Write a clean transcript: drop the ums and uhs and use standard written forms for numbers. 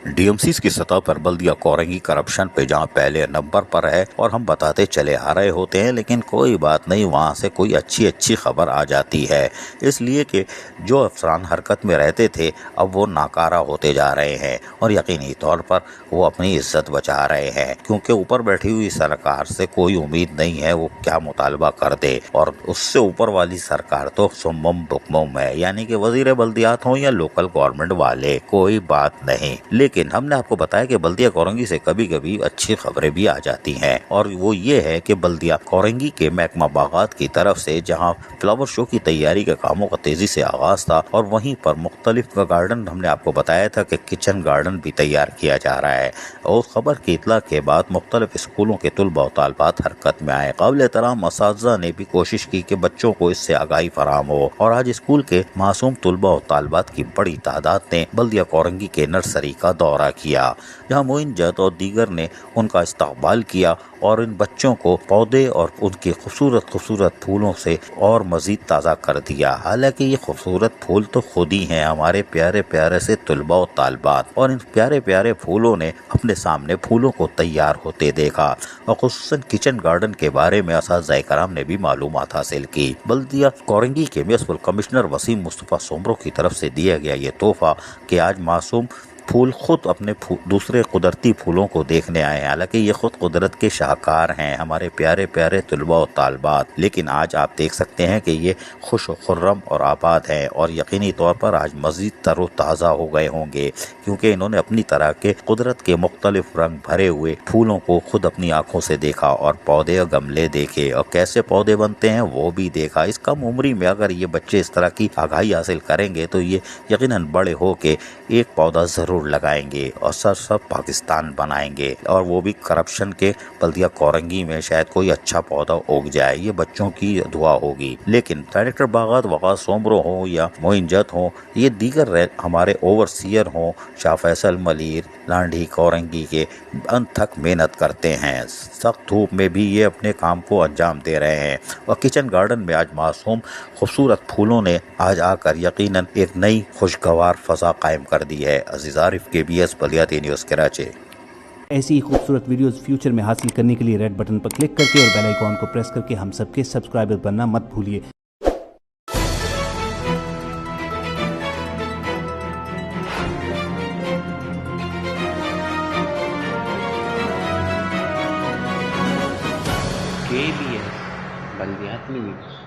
डीएमसीज की सतह पर बल्दिया कोरंगी करप्शन पे जहाँ पहले नंबर पर है और हम बताते चले आ रहे होते हैं, लेकिन कोई बात नहीं, वहाँ से कोई अच्छी खबर आ जाती है। इसलिए कि जो अफसरान हरकत में रहते थे अब वो नाकारा होते जा रहे हैं और यकीनी तौर पर वो अपनी इज्जत बचा रहे हैं, क्योंकि ऊपर बैठी हुई सरकार से कोई उम्मीद नहीं है वो क्या मुतालबा कर दे। और उससे ऊपर वाली सरकार तो सुम्मम बुकमम है, यानी कि वजीर बल्दियात हो या लोकल गवर्नमेंट वाले, कोई बात नहीं। लेकिन हमने आपको बताया कि बल्दिया कोरंगी से कभी कभी अच्छी खबरें भी आ जाती हैं, और वो ये है कि बल्दिया कोरंगी के महकमा बागात की तरफ से जहां फ्लावर शो की तैयारी के कामों का तेजी से आगाज था, और वहीं पर मुख्तलिफ गार्डन हमने आपको बताया था कि किचन गार्डन भी तैयार किया जा रहा है। और खबर की इतला के बाद मुख्तलिफ स्कूलों के तुलबा और तालबात हरकत में आए। काबिल एहतराम असातिज़ा ने भी कोशिश की कि बच्चों को इससे आगाही फराहम हो, और आज स्कूल के मासूम तुलबा और तालबात की बड़ी तादाद ने बल्दिया कोरंगी के नर्सरी का दौरा किया, जहां मोइन जत और दीगर ने उनका इस्तकबाल किया और इन बच्चों को पौधे और उनके खूबसूरत फूलों से और मजीद ताज़ा कर दिया। हालांकि ये खूबसूरत फूल तो खुद ही हैं हमारे प्यारे प्यारे से तुलबा और तालबात, और इन प्यारे प्यारे फूलों ने अपने सामने फूलों को तैयार होते देखा। और खुसूसन किचन गार्डन के बारे में असातिज़ा कराम ने भी मालूमात हासिल की। बल्दिया कोरंगी के म्युनिसिपल कमिश्नर वसीम मुस्तफ़ा सोमरो की तरफ से दिया गया ये तोहफा कि आज मासूम फूल खुद अपने दूसरे कुदरती फूलों को देखने आए हैं। हालांकि ये खुद कुदरत के शाहकार हैं हमारे प्यारे प्यारे तुलबा और तालबात, लेकिन आज आप देख सकते हैं कि ये खुश खुर्रम और आबाद हैं, और यकीनी तौर पर आज मज़ीद तरो ताज़ा हो गए होंगे, क्योंकि इन्होंने अपनी तरह के कुदरत के मुख्तलिफ रंग भरे हुए फूलों को खुद अपनी आंखों से देखा, और पौधे और गमले देखे, और कैसे पौधे बनते हैं वो भी देखा। इस कम उम्री में अगर ये बच्चे इस तरह की आगाही हासिल करेंगे तो ये यकीनन बड़े हो के एक पौधा ज़रूर लगाएंगे और सब पाकिस्तान बनाएंगे, और वो भी करप्शन के बल्दिया कोरंगी में शायद कोई अच्छा पौधा उग जाए। ये बच्चों की दुआ होगी। लेकिन डायरेक्टर बागात वकास सोमरो हो या मोइन जत हो, ये दीगर हमारे ओवरसीयर हो, शाह फैसल मलीर लांडी कोरंगी के अनथक मेहनत करते हैं। सख्त धूप में भी ये अपने काम को अंजाम दे रहे हैं, और किचन गार्डन में आज मासूम खूबसूरत फूलों ने आज आकर यकीनन एक नई खुशगवार फजा कायम कर दी है। अजीज आरिफ, KBS बलियाती न्यूज़ कराची। ऐसी ही खूबसूरत वीडियोस फ्यूचर में हासिल करने के लिए रेड बटन पर क्लिक करके और बेल आइकॉन को प्रेस करके हम सबके सब्सक्राइबर बनना मत भूलिए। KBS बलियाती न्यूज़।